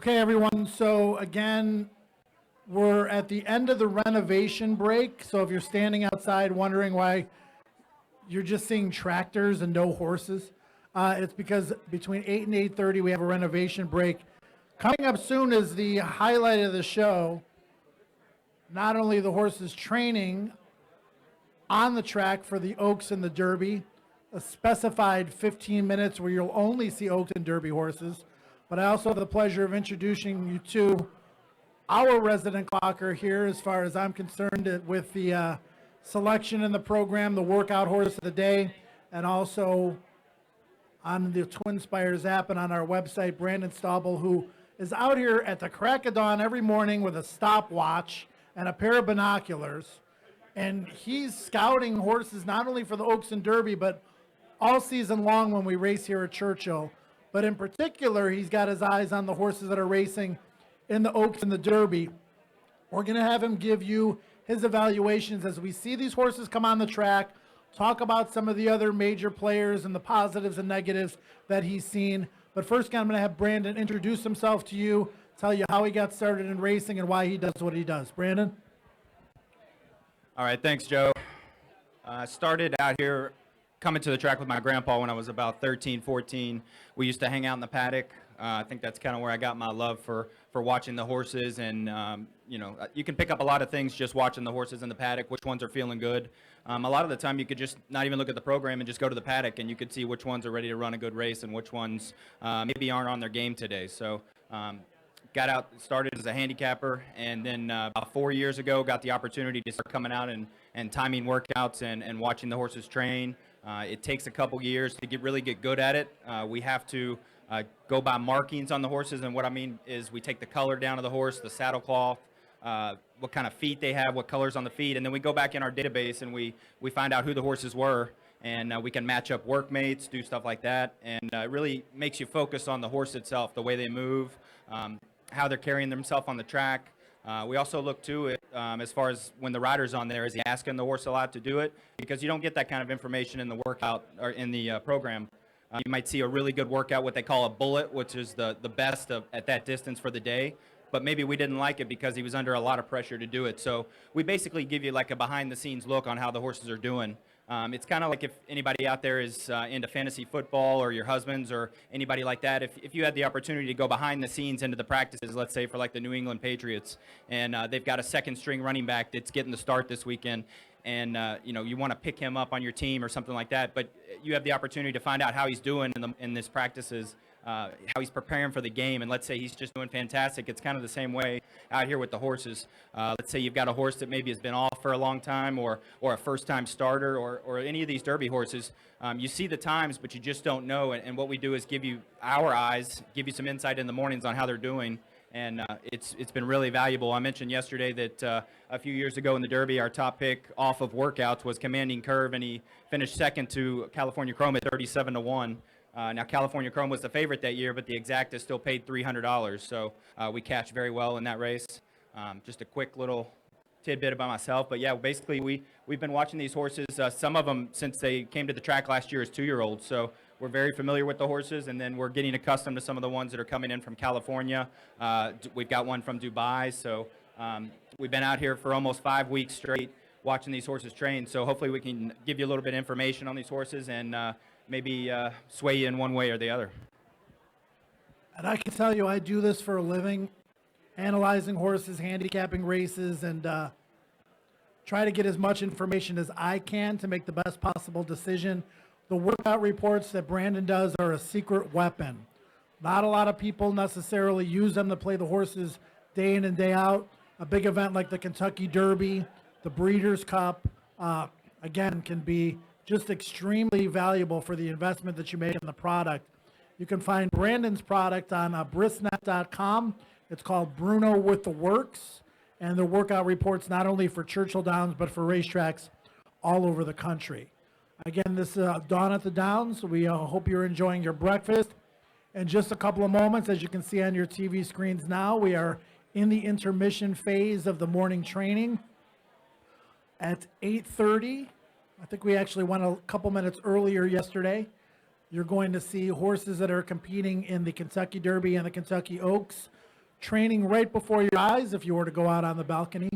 Okay, everyone. So again, we're at the end of the renovation break. So if you're standing outside wondering why you're just seeing tractors and no horses, it's because between 8 and 8:30 we have a renovation break. Coming up soon is the highlight of the show. Not only the horses training on the track for the Oaks and the Derby, a specified 15 minutes where you'll only see Oaks and Derby horses. But I also have the pleasure of introducing you to our resident clocker here, as far as I'm concerned, with the selection in the program, the workout horse of the day, and also on the Twin Spires app and on our website, Brandon Staubel, who is out here at the crack of dawn every morning with a stopwatch and a pair of binoculars. And he's scouting horses not only for the Oaks and Derby, but all season long when we race here at Churchill. But in particular, he's got his eyes on the horses that are racing in the Oaks and the Derby. We're going to have him give you his evaluations as we see these horses come on the track, talk about some of the other major players and the positives and negatives that he's seen. But first, I'm going to have Brandon introduce himself to you, tell you how he got started in racing and why he does what he does. Brandon? All right, thanks, Joe. I started out here coming to the track with my grandpa when I was about 13, 14. We used to hang out in the paddock. I think that's kind of where I got my love for watching the horses. And, you can pick up a lot of things just watching the horses in the paddock, which ones are feeling good. A lot of the time you could just not even look at the program and just go to the paddock and you could see which ones are ready to run a good race and which ones maybe aren't on their game today. So got out, started as a handicapper, and then about 4 years ago got the opportunity to start coming out and timing workouts and watching the horses train. It takes a couple years to really get good at it. We have to go by markings on the horses, and what I mean is we take the color down of the horse, the saddle cloth, what kind of feet they have, what colors on the feet, and then we go back in our database and we find out who the horses were, and we can match up workmates, do stuff like that, and it really makes you focus on the horse itself, the way they move, how they're carrying themselves on the track. We also look to it as far as when the rider's on there, is he asking the horse a lot to do it? Because you don't get that kind of information in the workout or in the program. You might see a really good workout, what they call a bullet, which is the best at that distance for the day. But maybe we didn't like it because he was under a lot of pressure to do it. So we basically give you like a behind-the-scenes look on how the horses are doing. It's kind of like if anybody out there is into fantasy football, or your husbands or anybody like that, if you had the opportunity to go behind the scenes into the practices, let's say for like the New England Patriots, and they've got a second string running back that's getting the start this weekend, and you want to pick him up on your team or something like that, but you have the opportunity to find out how he's doing in this practices, how he's preparing for the game, and let's say he's just doing fantastic. It's kind of the same way out here with the horses. Let's say you've got a horse that maybe has been off for a long time, or a first-time starter, or any of these Derby horses. You see the times, but you just don't know, and what we do is give you our eyes, give you some insight in the mornings on how they're doing, and it's been really valuable. I mentioned yesterday that a few years ago in the Derby, our top pick off of workouts was Commanding Curve, and he finished second to California Chrome at 37-1. Now, California Chrome was the favorite that year, but the exacta still paid $300, so we cashed very well in that race. Just a quick little tidbit about myself, but yeah, basically we've been watching these horses, some of them since they came to the track last year as 2-year-olds, so we're very familiar with the horses, and then we're getting accustomed to some of the ones that are coming in from California. We've got one from Dubai, so we've been out here for almost 5 weeks straight watching these horses train, so hopefully we can give you a little bit of information on these horses and maybe sway you in one way or the other. And I can tell you, I do this for a living, analyzing horses, handicapping races, and try to get as much information as I can to make the best possible decision. The workout reports that Brandon does are a secret weapon. Not a lot of people necessarily use them to play the horses day in and day out. A big event like the Kentucky Derby, the Breeders' Cup, again, can be just extremely valuable for the investment that you make in the product. You can find Brandon's product on brisnet.com. It's called Bruno with the Works, and the workout reports not only for Churchill Downs, but for racetracks all over the country. Again, this is Dawn at the Downs. We hope you're enjoying your breakfast. In just a couple of moments, as you can see on your TV screens now, we are in the intermission phase of the morning training. At 8:30, I think we actually went a couple minutes earlier yesterday. You're going to see horses that are competing in the Kentucky Derby and the Kentucky Oaks. training right before your eyes if you were to go out on the balcony.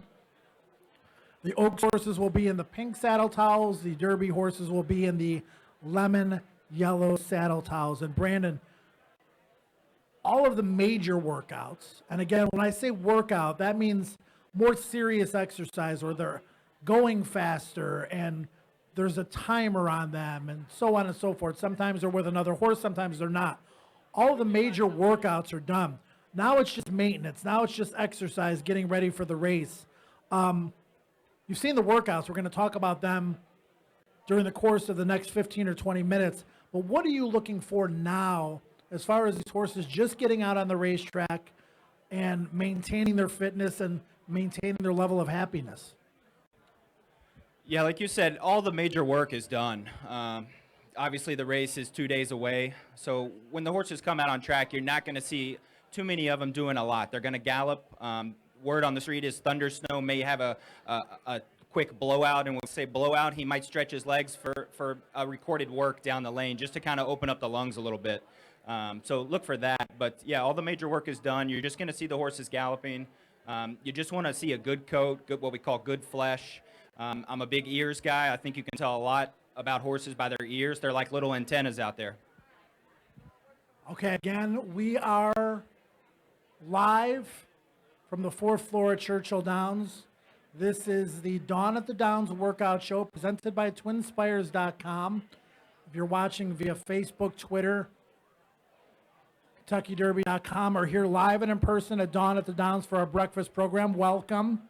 The Oaks horses will be in the pink saddle towels. The Derby horses will be in the lemon yellow saddle towels. And Brandon, all of the major workouts, and again, when I say workout, that means more serious exercise where they're going faster and there's a timer on them and so on and so forth. Sometimes they're with another horse, sometimes they're not. All the major workouts are done. Now it's just maintenance. Now it's just exercise, getting ready for the race. You've seen the workouts. We're going to talk about them during the course of the next 15 or 20 minutes. But what are you looking for now as far as these horses just getting out on the racetrack and maintaining their fitness and maintaining their level of happiness? Yeah, like you said, all the major work is done. Obviously, the race is 2 days away. So when the horses come out on track, you're not going to see too many of them doing a lot. They're going to gallop. Word on the street is Thunder Snow may have a quick blowout, and we'll say blowout, he might stretch his legs for a recorded work down the lane just to kind of open up the lungs a little bit. So look for that. But yeah, all the major work is done. You're just going to see the horses galloping. You just want to see a good coat, what we call good flesh. I'm a big ears guy. I think you can tell a lot about horses by their ears. They're like little antennas out there. Okay, again, we are live from the fourth floor at Churchill Downs. This is the Dawn at the Downs workout show presented by twinspires.com. If you're watching via Facebook, Twitter, KentuckyDerby.com, or here live and in person at Dawn at the Downs for our breakfast program, welcome.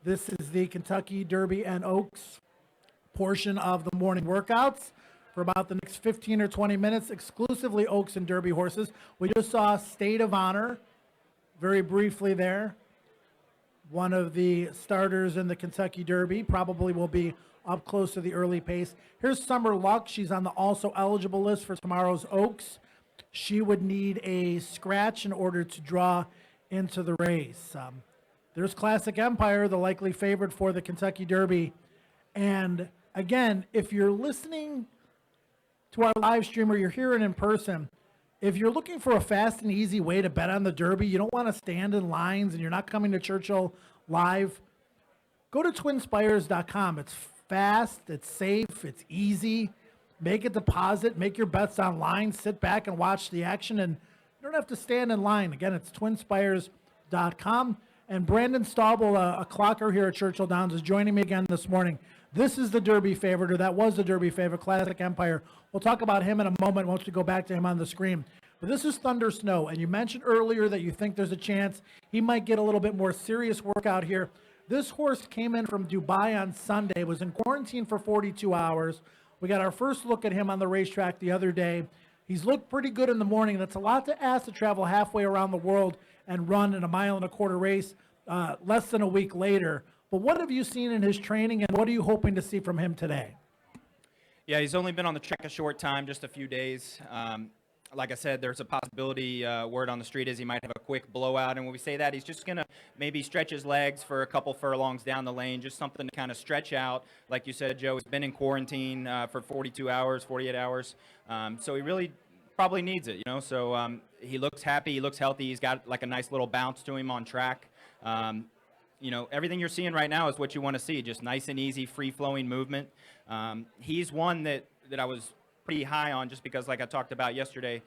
This is the Kentucky Derby and Oaks portion of the morning workouts for about the next 15 or 20 minutes, exclusively Oaks and Derby horses. We just saw State of Honor very briefly there. One of the starters in the Kentucky Derby, probably will be up close to the early pace. Here's Summer Luck. She's on the also eligible list for tomorrow's Oaks. She would need a scratch in order to draw into the race. There's Classic Empire, the likely favorite for the Kentucky Derby. And again, if you're listening to our live stream or you're here in person, if you're looking for a fast and easy way to bet on the Derby, you don't want to stand in lines and you're not coming to Churchill live, go to twinspires.com. It's fast, it's safe, it's easy. Make a deposit, make your bets online, sit back and watch the action, and you don't have to stand in line. Again, it's twinspires.com. And Brandon Staubel, a clocker here at Churchill Downs, is joining me again this morning. This is the Derby favorite, or that was the Derby favorite, Classic Empire. We'll talk about him in a moment once we go back to him on the screen. But this is Thunder Snow, and you mentioned earlier that you think there's a chance he might get a little bit more serious workout here. This horse came in from Dubai on Sunday, was in quarantine for 42 hours. We got our first look at him on the racetrack the other day. He's looked pretty good in the morning. That's a lot to ask to travel halfway around the world and run in a 1.25 mile race less than a week later. But what have you seen in his training, and what are you hoping to see from him today? Yeah, he's only been on the track a short time, just a few days. Like I said, there's a possibility, word on the street is he might have a quick blowout. And when we say that, he's just going to maybe stretch his legs for a couple furlongs down the lane, just something to kind of stretch out. Like you said, Joe, he's been in quarantine for 42 hours, 48 hours. So he really probably needs it, you know. So he looks happy, he looks healthy. He's got like a nice little bounce to him on track. You know, everything you're seeing right now is what you want to see, just nice and easy, free-flowing movement. He's one that I was pretty high on just because, like I talked about yesterday,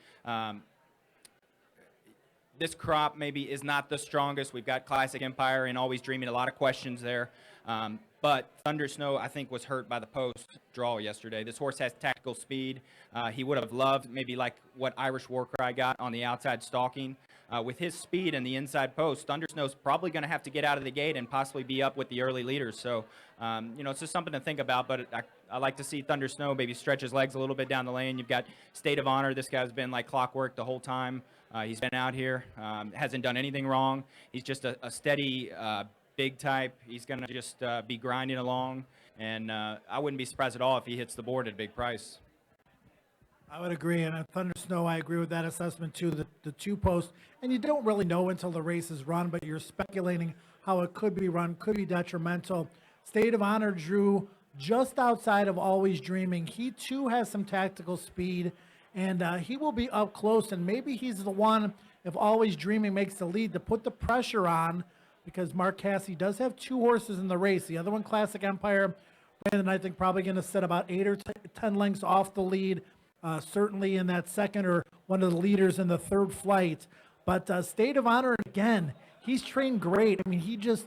this crop maybe is not the strongest. We've got Classic Empire and Always Dreaming, a lot of questions there. But Thunder Snow, I think, was hurt by the post draw yesterday. This horse has tactical speed. He would have loved maybe like what Irish War Cry got on the outside stalking. With his speed and the inside post, Thunder Snow's probably going to have to get out of the gate and possibly be up with the early leaders. So, you know, it's just something to think about. But I like to see Thunder Snow maybe stretch his legs a little bit down the lane. You've got State of Honor. This guy's been like clockwork the whole time. He's been out here, hasn't done anything wrong. He's just a steady, big type. He's going to just be grinding along. And I wouldn't be surprised at all if he hits the board at a big price. I would agree, and at Thunder Snow, I agree with that assessment too. The two posts, and you don't really know until the race is run, but you're speculating how it could be run, could be detrimental. State of Honor drew just outside of Always Dreaming. He too has some tactical speed, And he will be up close, and maybe he's the one, if Always Dreaming makes the lead, to put the pressure on, because Mark Casse does have 2 horses in the race. The other one, Classic Empire, Brandon, I think probably going to sit about 8 or 10 lengths off the lead, certainly in that second or one of the leaders in the third flight. But State of Honor, again, he's trained great. I mean, he just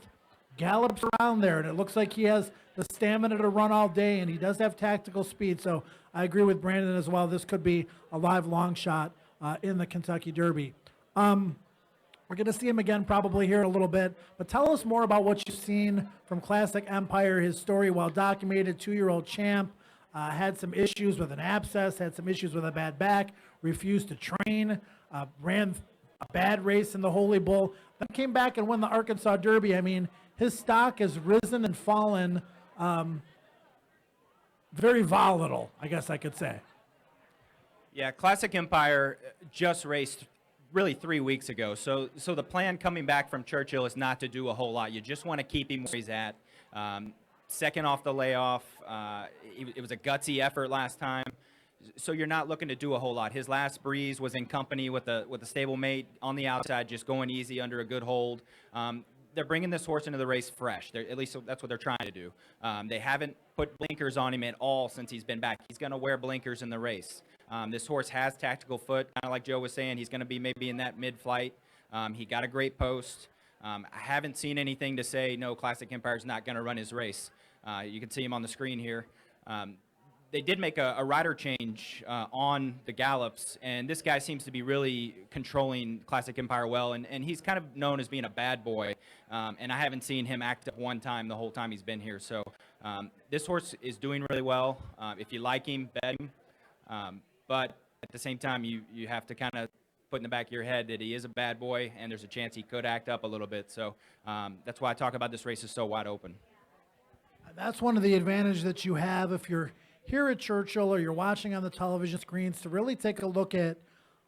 gallops around there, and it looks like he has the stamina to run all day, and he does have tactical speed. So I agree with Brandon as well. This could be a live long shot in the Kentucky Derby. We're going to see him again probably here in a little bit, but tell us more about what you've seen from Classic Empire. His story, well documented, 2-year-old champ, had some issues with an abscess, had some issues with a bad back, refused to train, ran a bad race in the Holy Bull, then came back and won the Arkansas Derby. I mean, his stock has risen and fallen, very volatile, I guess I could say. Yeah, Classic Empire just raced really 3 weeks ago. So the plan coming back from Churchill is not to do a whole lot. You just want to keep him where he's at. Second off the layoff, it was a gutsy effort last time. So you're not looking to do a whole lot. His last breeze was in company with a stablemate on the outside, just going easy under a good hold. They're bringing this horse into the race fresh. At least that's what they're trying to do. They haven't put blinkers on him at all since he's been back. He's going to wear blinkers in the race. This horse has tactical foot, kind of like Joe was saying. He's going to be maybe in that mid-flight. He got a great post. I haven't seen anything to say, no, Classic Empire's not going to run his race. You can see him on the screen here. They did make a rider change on the gallops, and this guy seems to be really controlling Classic Empire well, and he's kind of known as being a bad boy, and I haven't seen him act up one time the whole time he's been here. So this horse is doing really well. If you like him, bet him. But at the same time, you have to kind of put in the back of your head that he is a bad boy, and there's a chance he could act up a little bit. So that's why I talk about this race is so wide open. That's one of the advantages that you have if you're here at Churchill or you're watching on the television screens, to really take a look at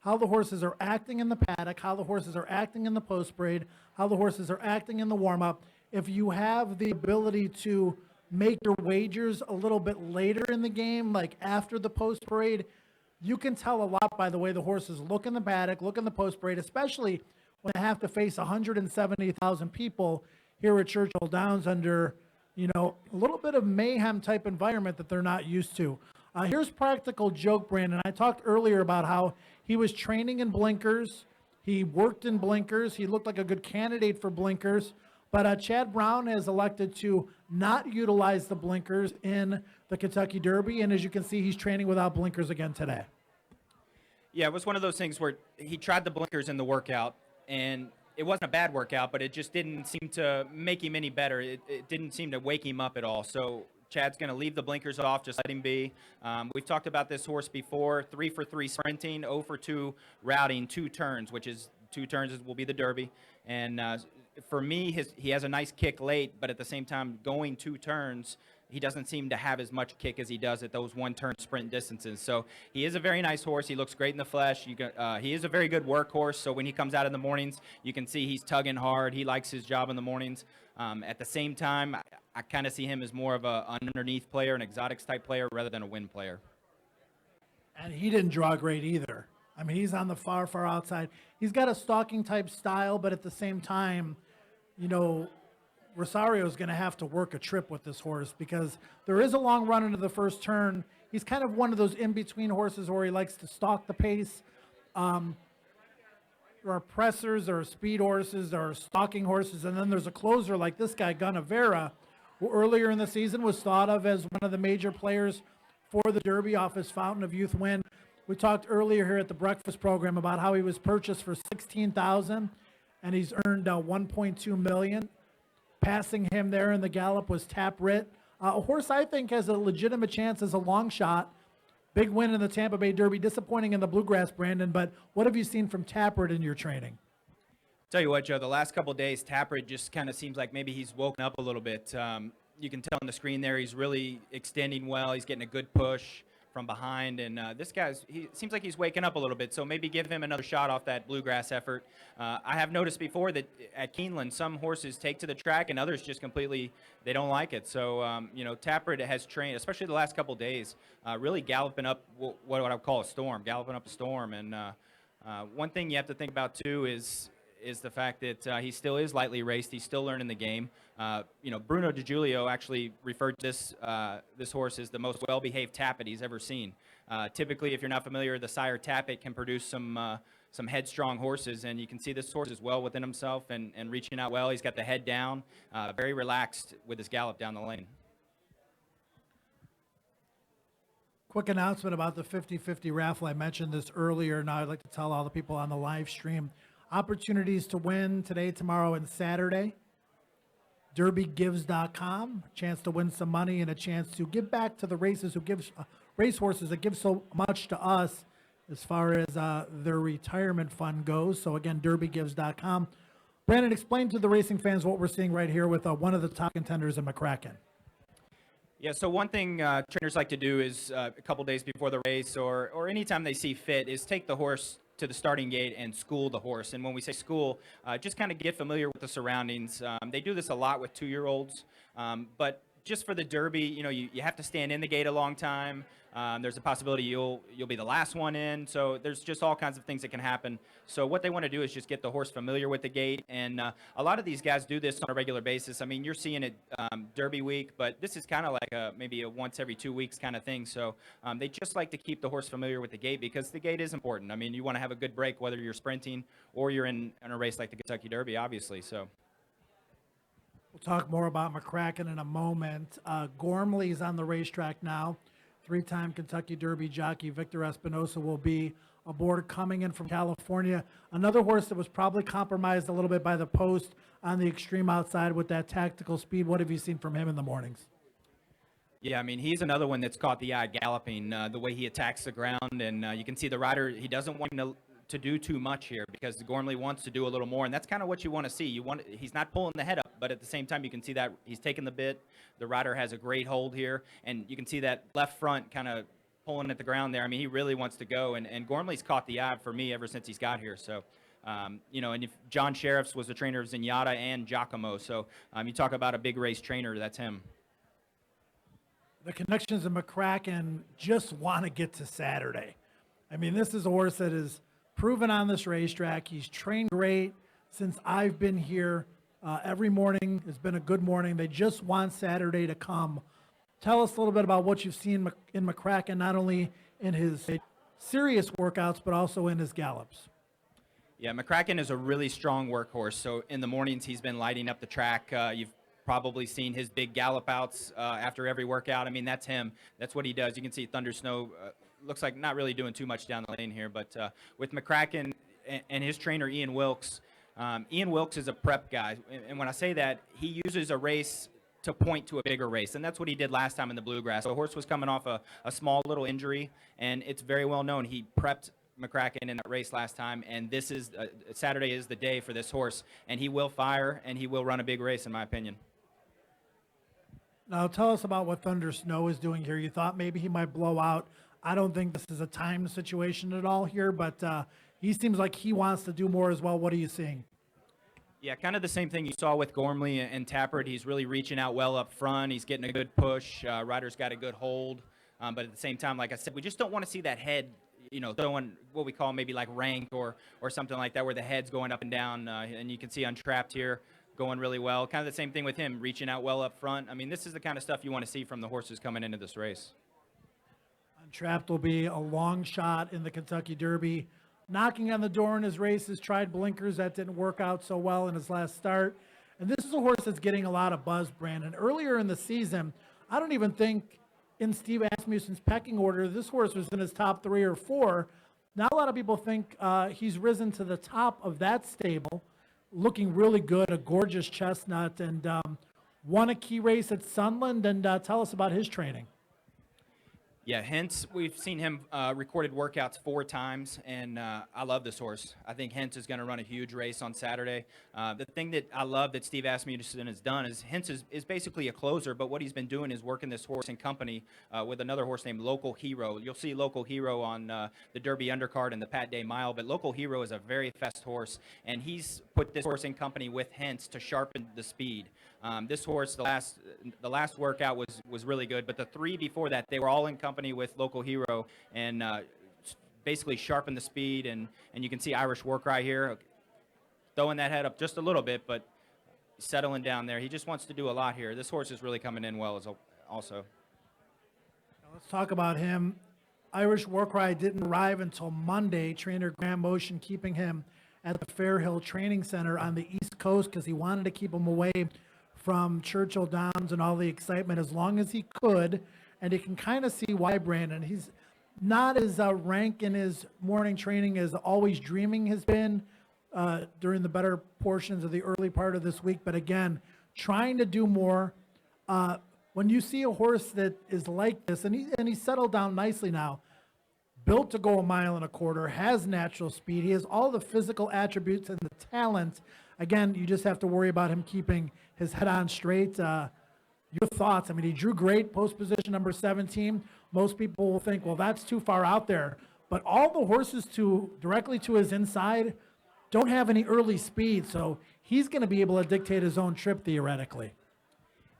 how the horses are acting in the paddock, how the horses are acting in the post parade, how the horses are acting in the warm-up. If you have the ability to make your wagers a little bit later in the game, like after the post parade, you can tell a lot by the way the horses look in the paddock, look in the post parade, especially when they have to face 170,000 people here at Churchill Downs under, a little bit of mayhem type environment that they're not used to. Here's Practical Joke, Brandon. I talked earlier about how he was training in blinkers. He worked in blinkers. He looked like a good candidate for blinkers. But Chad Brown has elected to not utilize the blinkers in the Kentucky Derby. And as you can see, he's training without blinkers again today. Yeah, it was one of those things where he tried the blinkers in the workout, and it wasn't a bad workout, but it just didn't seem to make him any better. It didn't seem to wake him up at all. So Chad's going to leave the blinkers off, just let him be. We've talked about this horse before, 3 for 3 sprinting, 0 for 2 routing, 2 turns, which is 2 turns will be the Derby. And for me, he has a nice kick late, but at the same time, going 2 turns, he doesn't seem to have as much kick as he does at those 1-turn sprint distances. So he is a very nice horse. He looks great in the flesh. He is a very good workhorse. So when he comes out in the mornings, you can see he's tugging hard. He likes his job in the mornings. At the same time, I kind of see him as more of an underneath player, an exotics type player, rather than a win player. And he didn't draw great either. I mean, he's on the far, far outside. He's got a stalking type style, but at the same time, Rosario is going to have to work a trip with this horse, because there is a long run into the first turn. He's kind of one of those in-between horses where he likes to stalk the pace. There are pressers, there are speed horses, there are stalking horses, and then there's a closer like this guy, Gunnavera, who earlier in the season was thought of as one of the major players for the Derby off his Fountain of Youth win. We talked earlier here at the breakfast program about how he was purchased for $16,000, and he's earned $1.2 million. Passing him there in the gallop was Tapwrit. A horse I think has a legitimate chance as a long shot. Big win in the Tampa Bay Derby, disappointing in the Bluegrass, Brandon, but what have you seen from Tapwrit in your training? Tell you what, Joe, the last couple of days, Tapwrit just kind of seems like maybe he's woken up a little bit. You can tell on the screen there he's really extending well. He's getting a good push from behind. And this he seems like he's waking up a little bit, so maybe give him another shot off that bluegrass effort. I have noticed before that at Keeneland, some horses take to the track and others just completely, they don't like it. So, Tapper has trained, especially the last couple days, really galloping up what I would call a storm, galloping up a storm. And one thing you have to think about, too, is the fact that he still is lightly raced. He's still learning the game. Bruno DiGiulio actually referred to this horse as the most well-behaved Tappet he's ever seen. Typically, if you're not familiar, the sire Tappet can produce some headstrong horses, and you can see this horse is well within himself and reaching out well. He's got the head down, very relaxed with his gallop down the lane. Quick announcement about the 50-50 raffle. I mentioned this earlier. Now I'd like to tell all the people on the live stream opportunities to win today, tomorrow, and Saturday. DerbyGives.com, a chance to win some money and a chance to give back to the racehorses that give so much to us as far as their retirement fund goes. So again, DerbyGives.com. Brandon, explain to the racing fans what we're seeing right here with one of the top contenders in McCracken. Yeah, so one thing trainers like to do is a couple days before the race or anytime they see fit is take the horse to the starting gate and school the horse. And when we say school, just kind of get familiar with the surroundings. They do this a lot with 2-year-olds, but just for the Derby, you have to stand in the gate a long time. There's a possibility you'll be the last one in. So there's just all kinds of things that can happen. So what they want to do is just get the horse familiar with the gate. And a lot of these guys do this on a regular basis. I mean, you're seeing it Derby week, but this is kind of like maybe a once every 2 weeks kind of thing. So they just like to keep the horse familiar with the gate because the gate is important. I mean, you want to have a good break, whether you're sprinting or you're in a race like the Kentucky Derby, obviously. So. We'll talk more about McCracken in a moment. Gormley's on the racetrack now. 3-time Kentucky Derby jockey Victor Espinoza will be aboard coming in from California. Another horse that was probably compromised a little bit by the post on the extreme outside with that tactical speed. What have you seen from him in the mornings? Yeah, I mean, he's another one that's caught the eye galloping, the way he attacks the ground. And you can see the rider, he doesn't want to do too much here because Gormley wants to do a little more, and that's kind of what you want to see. He's not pulling the head up, but at the same time you can see that he's taking the bit. The rider has a great hold here, and you can see that left front kind of pulling at the ground there. I mean, he really wants to go, and Gormley's caught the eye for me ever since he's got here. So, and if John Sheriffs was the trainer of Zenyatta and Giacomo, so you talk about a big race trainer, that's him. The connections of McCracken just want to get to Saturday. I mean, this is a horse that is proven on this racetrack. He's trained great since I've been here. Every morning has been a good morning. They just want Saturday to come. Tell us a little bit about what you've seen in McCracken, not only in his serious workouts, but also in his gallops. Yeah, McCracken is a really strong workhorse. So in the mornings, he's been lighting up the track. You've probably seen his big gallop outs after every workout. I mean, that's him. That's what he does. You can see Thunder Snow looks like not really doing too much down the lane here. But with McCracken and his trainer, Ian Wilkes, Ian Wilkes is a prep guy. And when I say that, he uses a race to point to a bigger race. And that's what he did last time in the Bluegrass. So the horse was coming off a small little injury, and it's very well known. He prepped McCracken in that race last time, and this is Saturday is the day for this horse, and he will fire, and he will run a big race, in my opinion. Now, tell us about what Thunder Snow is doing here. You thought maybe he might blow out. I don't think this is a timed situation at all here, but he seems like he wants to do more as well. What are you seeing? Yeah, kind of the same thing you saw with Gormley and Tappert. He's really reaching out well up front. He's getting a good push. Rider's got a good hold. But at the same time, like I said, we just don't want to see that head, throwing what we call maybe like rank or something like that, where the head's going up and down. And you can see Untrapped here going really well. Kind of the same thing with him, reaching out well up front. I mean, this is the kind of stuff you want to see from the horses coming into this race. Untrapped will be a long shot in the Kentucky Derby. Knocking on the door in his races, tried blinkers. That didn't work out so well in his last start. And this is a horse that's getting a lot of buzz, Brandon. Earlier in the season, I don't even think in Steve Asmussen's pecking order, this horse was in his top 3 or 4. Now a lot of people think he's risen to the top of that stable, looking really good, a gorgeous chestnut, and won a key race at Sunland. And tell us about his training. Yeah, Hence, we've seen him recorded workouts 4 times, and I love this horse. I think Hence is going to run a huge race on Saturday. The thing that I love that Steve Asmussen has done is Hence is basically a closer, but what he's been doing is working this horse in company with another horse named Local Hero. You'll see Local Hero on the Derby undercard and the Pat Day Mile, but Local Hero is a very fast horse, and he's put this horse in company with Hence to sharpen the speed. This horse, the last workout was really good, but the 3 before that, they were all in company with Local Hero and basically sharpened the speed. And you can see Irish War Cry here, throwing that head up just a little bit, but settling down there. He just wants to do a lot here. This horse is really coming in well also. Now let's talk about him. Irish War Cry didn't arrive until Monday. Trainer Graham Motion keeping him at the Fairhill Training Center on the East Coast because he wanted to keep him away from Churchill Downs and all the excitement as long as he could. And you can kind of see why, Brandon. He's not as rank in his morning training as Always Dreaming has been during the better portions of the early part of this week. But again, trying to do more. When you see a horse that is like this, and he's settled down nicely now, built to go 1.25 miles, has natural speed. He has all the physical attributes and the talent. Again, you just have to worry about him keeping his head on straight. Your thoughts? I mean, he drew great post position number 17. Most people will think, well, that's too far out there. But all the horses directly to his inside don't have any early speed, so he's going to be able to dictate his own trip theoretically.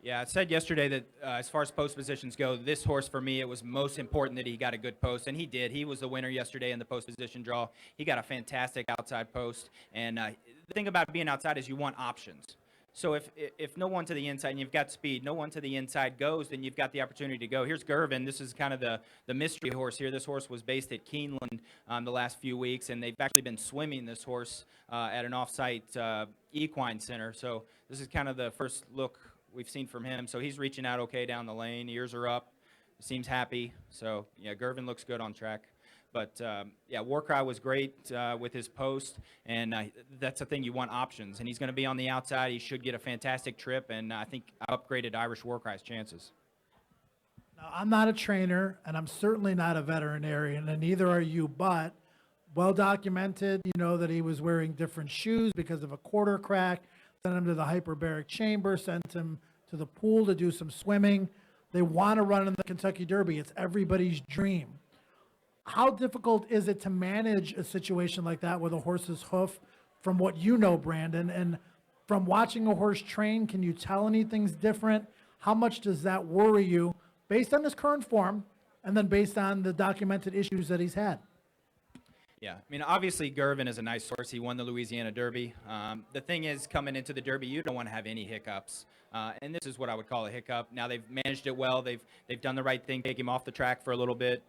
Yeah, I said yesterday that as far as post positions go, this horse for me, it was most important that he got a good post, and he did. He was the winner yesterday in the post position draw. He got a fantastic outside post, and the thing about being outside is you want options. So if no one to the inside and you've got speed, no one to the inside goes, then you've got the opportunity to go. Here's Gervin. This is kind of the mystery horse here. This horse was based at Keeneland the last few weeks, and they've actually been swimming this horse at an off-site equine center. So this is kind of the first look we've seen from him. So he's reaching out okay down the lane. Ears are up. Seems happy. So, yeah, Gervin looks good on track. But, yeah, Warcry was great with his post, and that's the thing. You want options, and he's going to be on the outside. He should get a fantastic trip, and I think I upgraded Irish Warcry's chances. Now, I'm not a trainer, and I'm certainly not a veterinarian, and neither are you, but well documented, you know, that he was wearing different shoes because of a quarter crack, sent him to the hyperbaric chamber, sent him to the pool to do some swimming. They want to run in the Kentucky Derby. It's everybody's dream. How difficult is it to manage a situation like that with a horse's hoof from what you know, Brandon? And from watching a horse train, can you tell anything's different? How much does that worry you based on his current form and then based on the documented issues that he's had? Yeah, I mean, obviously, Gervin is a nice horse. He won the Louisiana Derby. The thing is, coming into the Derby, you don't want to have any hiccups. And this is what I would call a hiccup. Now, they've managed it well. They've done the right thing, take him off the track for a little bit,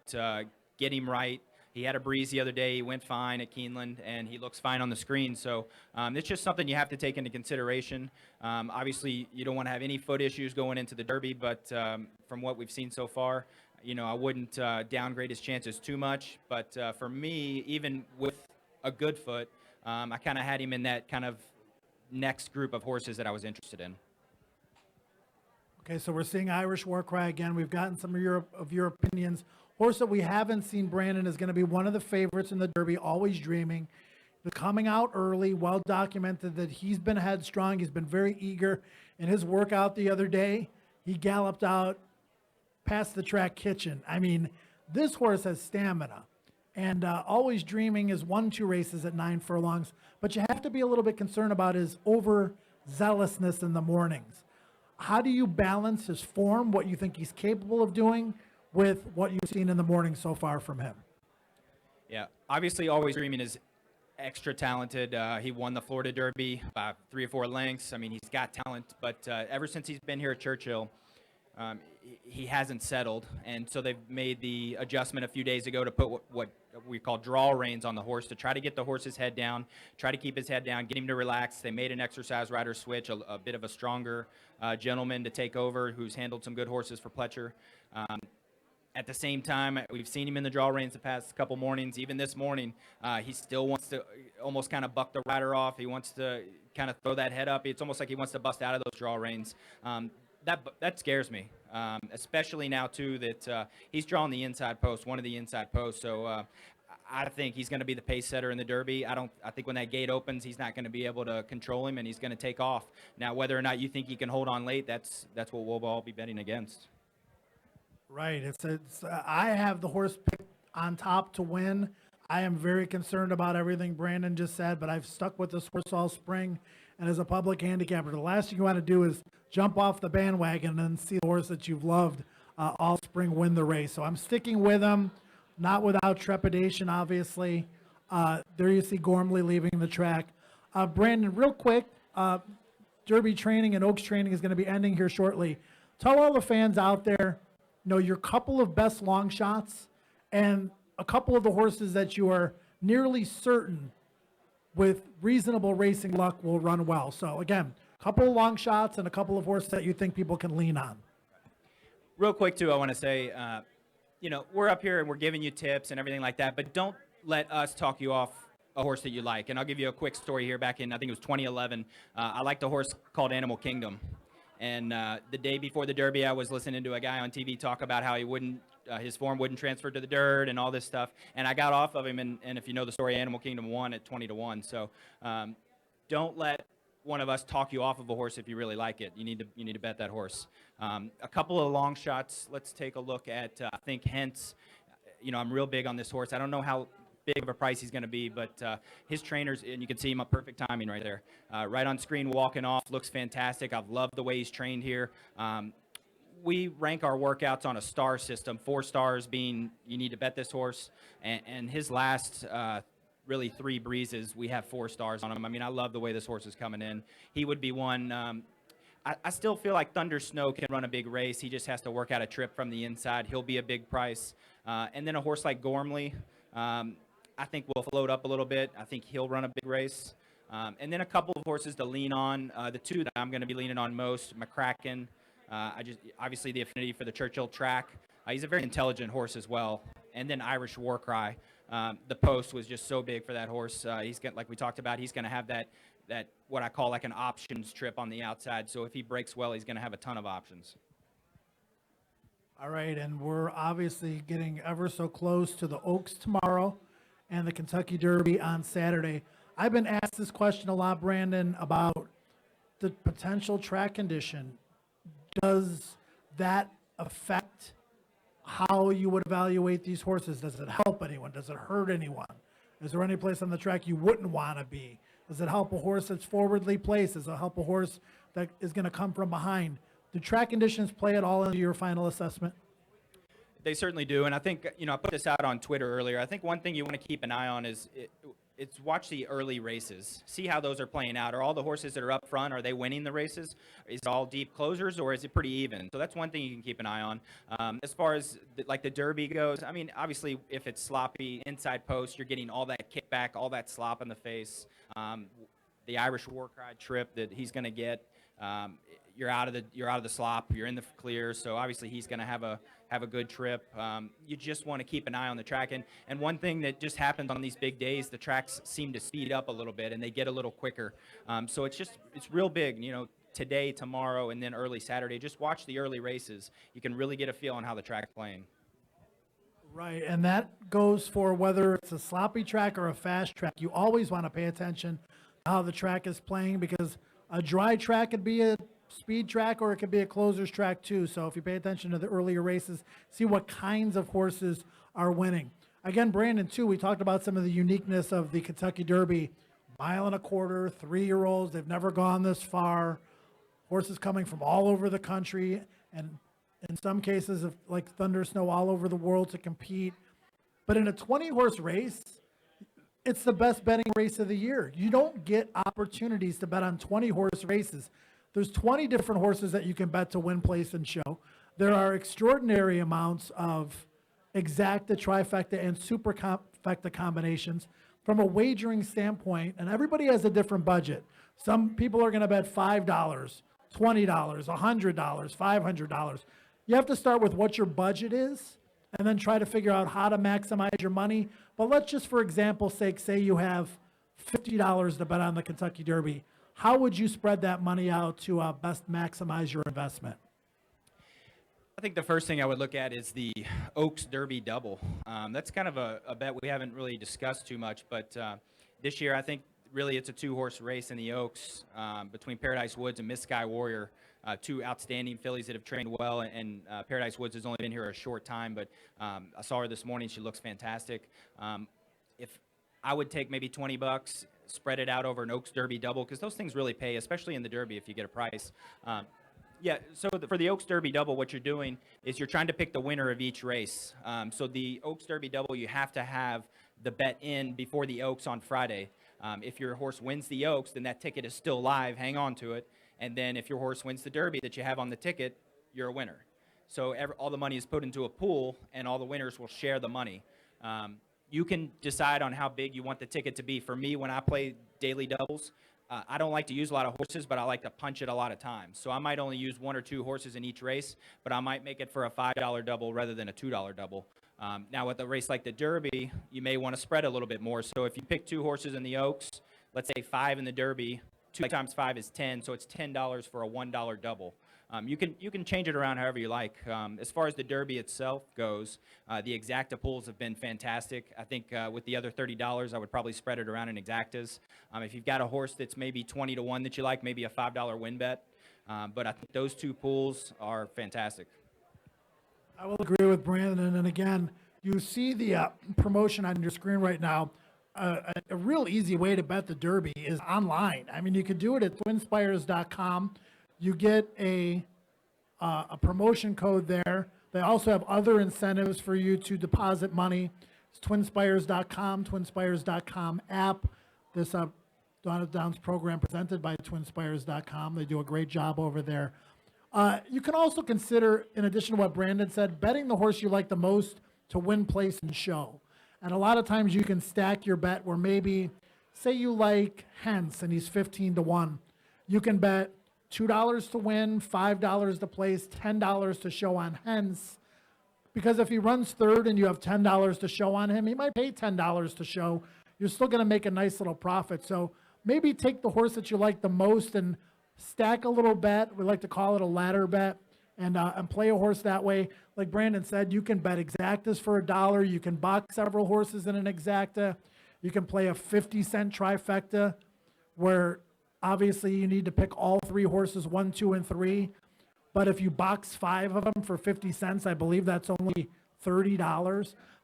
get him right. He had a breeze the other day. He went fine at Keeneland, and he looks fine on the screen. So it's just something you have to take into consideration. Obviously, you don't want to have any foot issues going into the Derby, but from what we've seen so far, you know, I wouldn't downgrade his chances too much. But for me, even with a good foot, I kind of had him in that kind of next group of horses that I was interested in. Okay, so we're seeing Irish Warcry again. We've gotten some of your opinions. Horse that we haven't seen, Brandon, is going to be one of the favorites in the Derby, Always Dreaming. He's coming out early, well documented that he's been headstrong. He's been very eager. In his workout the other day, he galloped out past the track kitchen. I mean, this horse has stamina. And Always Dreaming is 1-2 races at 9 furlongs. But you have to be a little bit concerned about his overzealousness in the mornings. How do you balance his form, what you think he's capable of doing, with what you've seen in the morning so far from him? Yeah, obviously, Always Dreaming is extra talented. He won the Florida Derby by 3 or 4 lengths. I mean, he's got talent, but ever since he's been here at Churchill, he hasn't settled, and so they've made the adjustment a few days ago to put what we call draw reins on the horse to try to get the horse's head down, try to keep his head down, get him to relax. They made an exercise rider switch, a bit of a stronger gentleman to take over who's handled some good horses for Pletcher. At the same time, we've seen him in the draw reins the past couple mornings. Even this morning, he still wants to almost kind of buck the rider off. He wants to kind of throw that head up. It's almost like he wants to bust out of those draw reins. That scares me. especially now, too, that he's drawing the inside post, one of the inside posts. So I think he's going to be the pace setter in the Derby. I think when that gate opens, he's not going to be able to control him, and he's going to take off. Now, whether or not you think he can hold on late, that's what we'll all be betting against. Right. I have the horse picked on top to win. I am very concerned about everything Brandon just said, but I've stuck with this horse all spring. And as a public handicapper, the last thing you want to do is jump off the bandwagon and see the horse that you've loved all spring win the race. So I'm sticking with him, not without trepidation, obviously. There you see Gormley leaving the track. Brandon, real quick, Derby training and Oaks training is going to be ending here shortly. Tell all the fans out there, your couple of best long shots and a couple of the horses that you are nearly certain with reasonable racing luck will run well. So again, a couple of long shots and a couple of horses that you think people can lean on. Real quick, too, I want to say, we're up here and we're giving you tips and everything like that, but don't let us talk you off a horse that you like. And I'll give you a quick story here. Back in, I think it was 2011, I liked a horse called Animal Kingdom. And the day before the Derby, I was listening to a guy on TV talk about how his form wouldn't transfer to the dirt and all this stuff. And I got off of him. And if you know the story, Animal Kingdom won at 20-1. So don't let one of us talk you off of a horse if you really like it. You need to bet that horse. A couple of long shots. Let's take a look at, I think, Hence. I'm real big on this horse. I don't know how big of a price he's going to be, but his trainers, and you can see him at perfect timing right there. Right on screen, walking off, looks fantastic. I've loved the way he's trained here. We rank our workouts on a star system, 4 stars being you need to bet this horse, and his last really 3 breezes, we have 4 stars on him. I mean, I love the way this horse is coming in. He would be one. I still feel like Thunder Snow can run a big race. He just has to work out a trip from the inside. He'll be a big price. And then a horse like Gormley, I think will float up a little bit. I think he'll run a big race. And then a couple of horses to lean on. The 2 that I'm going to be leaning on most, McCracken. Obviously the affinity for the Churchill track. He's a very intelligent horse as well. And then Irish War Cry. The post was just so big for that horse. He's got, like we talked about, he's going to have that what I call like an options trip on the outside. So if he breaks well, he's going to have a ton of options. All right, and we're obviously getting ever so close to the Oaks tomorrow and the Kentucky Derby on Saturday. I've been asked this question a lot, Brandon, about the potential track condition. Does that affect how you would evaluate these horses? Does it help anyone? Does it hurt anyone? Is there any place on the track you wouldn't want to be? Does it help a horse that's forwardly placed? Does it help a horse that is going to come from behind? Do track conditions play at all into your final assessment? They certainly do, and I think, I put this out on Twitter earlier. I think one thing you want to keep an eye on is it's watch the early races. See how those are playing out. Are all the horses that are up front, are they winning the races? Is it all deep closers, or is it pretty even? So that's one thing you can keep an eye on. As far as the Derby goes, I mean, obviously, if it's sloppy, inside post, you're getting all that kickback, all that slop in the face. The Irish War Cry trip that he's going to get, you're out of the slop, you're in the clear, so obviously he's going to have a good trip. You just want to keep an eye on the track, and one thing that just happens on these big days, the tracks seem to speed up a little bit and they get a little quicker. So it's real big, today, tomorrow, and then early Saturday. Just watch the early races. You can really get a feel on how the track's playing. Right, and that goes for whether it's a sloppy track or a fast track. You always want to pay attention to how the track is playing, because a dry track could be a speed track or it could be a closer's track too. So if you pay attention to the earlier races, see what kinds of horses are winning. Again, Brandon, too, we talked about some of the uniqueness of the Kentucky Derby. 1.25 miles, 3-year-olds, they've never gone this far. Horses coming from all over the country, and in some cases, like Thunder Snow, all over the world to compete. But in a 20-horse race, it's the best betting race of the year. You don't get opportunities to bet on 20-horse races. There's 20 different horses that you can bet to win, place, and show. There are extraordinary amounts of exacta, trifecta, and superfecta combinations from a wagering standpoint, and everybody has a different budget. Some people are going to bet $5, $20, $100, $500. You have to start with what your budget is and then try to figure out how to maximize your money. But let's just, for example's sake, say you have $50 to bet on the Kentucky Derby. How would you spread that money out to best maximize your investment? I think the first thing I would look at is the Oaks Derby double. That's kind of a bet we haven't really discussed too much, but this year I think really it's a two-horse race in the Oaks between Paradise Woods and Miss Sky Warrior, two outstanding fillies that have trained well, and Paradise Woods has only been here a short time, but I saw her this morning. She looks fantastic. If I would take maybe $20, spread it out over an Oaks Derby double, because those things really pay, especially in the Derby if you get a price. Yeah, so for the Oaks Derby double, what you're doing is you're trying to pick the winner of each race. So the Oaks Derby double, you have to have the bet in before the Oaks on Friday. If your horse wins the Oaks, then that ticket is still live. Hang on to it. And then if your horse wins the Derby that you have on the ticket, you're a winner. So all the money is put into a pool, and all the winners will share the money. You can decide on how big you want the ticket to be. For me, when I play daily doubles, I don't like to use a lot of horses, but I like to punch it a lot of times. So I might only use one or two horses in each race, but I might make it for a $5 double rather than a $2 double. Now, with a race like the Derby, you may want to spread a little bit more. So if you pick two horses in the Oaks, let's say 5 in the Derby, 2 times 5 is 10, so it's $10 for a $1 double. You can change it around however you like. As far as the Derby itself goes, the exacta pools have been fantastic. I think with the other $30, I would probably spread it around in exactas. If you've got a horse that's maybe 20 to 1 that you like, maybe a $5 win bet. But I think those two pools are fantastic. I will agree with Brandon. And again, you see the promotion on your screen right now. A real easy way to bet the Derby is online. I mean, you could do it at twinspires.com. You get a promotion code there. They also have other incentives for you to deposit money. It's twinspires.com, twinspires.com app. This Donna Downs program presented by twinspires.com. They do a great job over there. You can also consider, in addition to what Brandon said, betting the horse you like the most to win, place, and show. And a lot of times you can stack your bet where maybe, say you like Hence and he's 15 to 1. You can bet $2 to win, $5 to place, $10 to show on Hence. Because if he runs third and you have $10 to show on him, he might pay $10 to show. You're still going to make a nice little profit. So maybe take the horse that you like the most and stack a little bet. We like to call it a ladder bet, and play a horse that way. Like Brandon said, you can bet exactas for $1. You can box several horses in an exacta. You can play a 50-cent trifecta where obviously you need to pick all 3 horses, 1, 2, and 3. But if you box 5 of them for 50 cents, I believe that's only $30.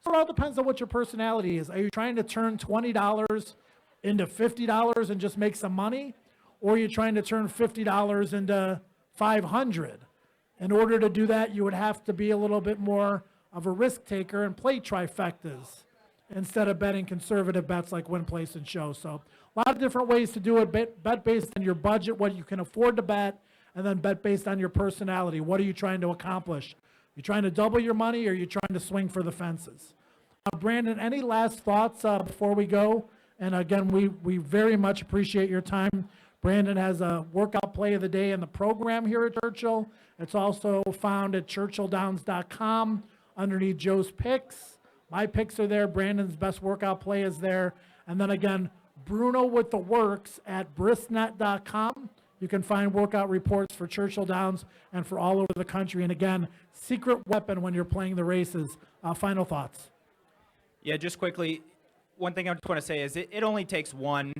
So it all depends on what your personality is. Are you trying to turn $20 into $50 and just make some money? Or are you trying to turn $50 into $500? In order to do that, you would have to be a little bit more of a risk taker and play trifectas instead of betting conservative bets like win, place, and show. So a lot of different ways to do it. Bet based on your budget, what you can afford to bet, and then bet based on your personality. What are you trying to accomplish? You trying to double your money, or are you trying to swing for the fences? Brandon, any last thoughts before we go? And again, we very much appreciate your time. Brandon has a workout play of the day in the program here at Churchill. It's also found at churchilldowns.com underneath Joe's picks. My picks are there. Brandon's best workout play is there. And then again, Bruno with the works at bristnet.com. You can find workout reports for Churchill Downs and for all over the country. And again, secret weapon when you're playing the races. Final thoughts. Yeah, just quickly, one thing I just want to say is it only takes one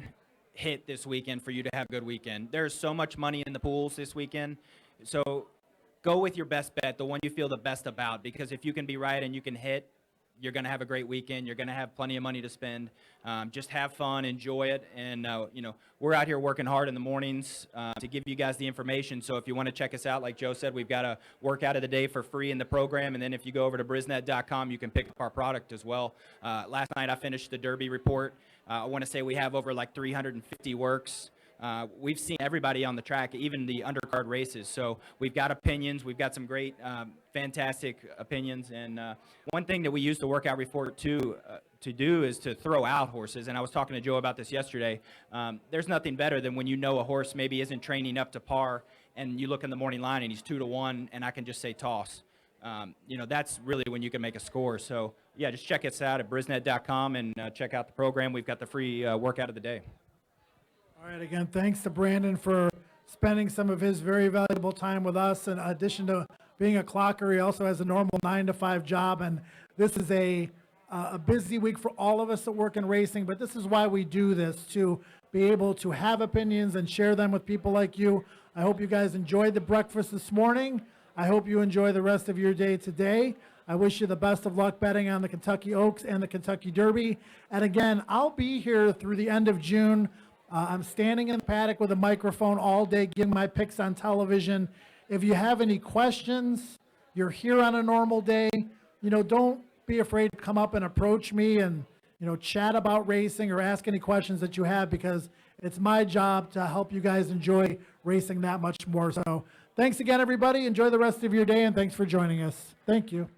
hit this weekend for you to have a good weekend. There's so much money in the pools this weekend. So go with your best bet, the one you feel the best about, because if you can be right and you can hit, you're going to have a great weekend. You're going to have plenty of money to spend. Just have fun, enjoy it. And, we're out here working hard in the mornings to give you guys the information. So if you want to check us out, like Joe said, we've got a workout of the day for free in the program. And then if you go over to brisnet.com, you can pick up our product as well. Last night I finished the Derby report. I want to say we have over like 350 works. We've seen everybody on the track, even the undercard races. So we've got opinions. We've got some great, fantastic opinions. And one thing that we use the workout report to do is to throw out horses. And I was talking to Joe about this yesterday. There's nothing better than when you know a horse maybe isn't training up to par, and you look in the morning line and he's 2 to 1, and I can just say toss. That's really when you can make a score. So yeah, just check us out at brisnet.com and check out the program. We've got the free workout of the day. All right, again, thanks to Brandon for spending some of his very valuable time with us, in addition to being a clocker, he also has a normal 9-to-5 job, and this is a busy week for all of us that work in racing, but this is why we do this, to be able to have opinions and share them with people like you. I hope you guys enjoyed the breakfast this morning. I hope you enjoy the rest of your day today. I wish you the best of luck betting on the Kentucky Oaks and the Kentucky Derby. And again, I'll be here through the end of June. I'm standing in the paddock with a microphone all day, giving my picks on television. If you have any questions, you're here on a normal day, don't be afraid to come up and approach me and, chat about racing or ask any questions that you have, because it's my job to help you guys enjoy racing that much more. So thanks again, everybody. Enjoy the rest of your day, and thanks for joining us. Thank you.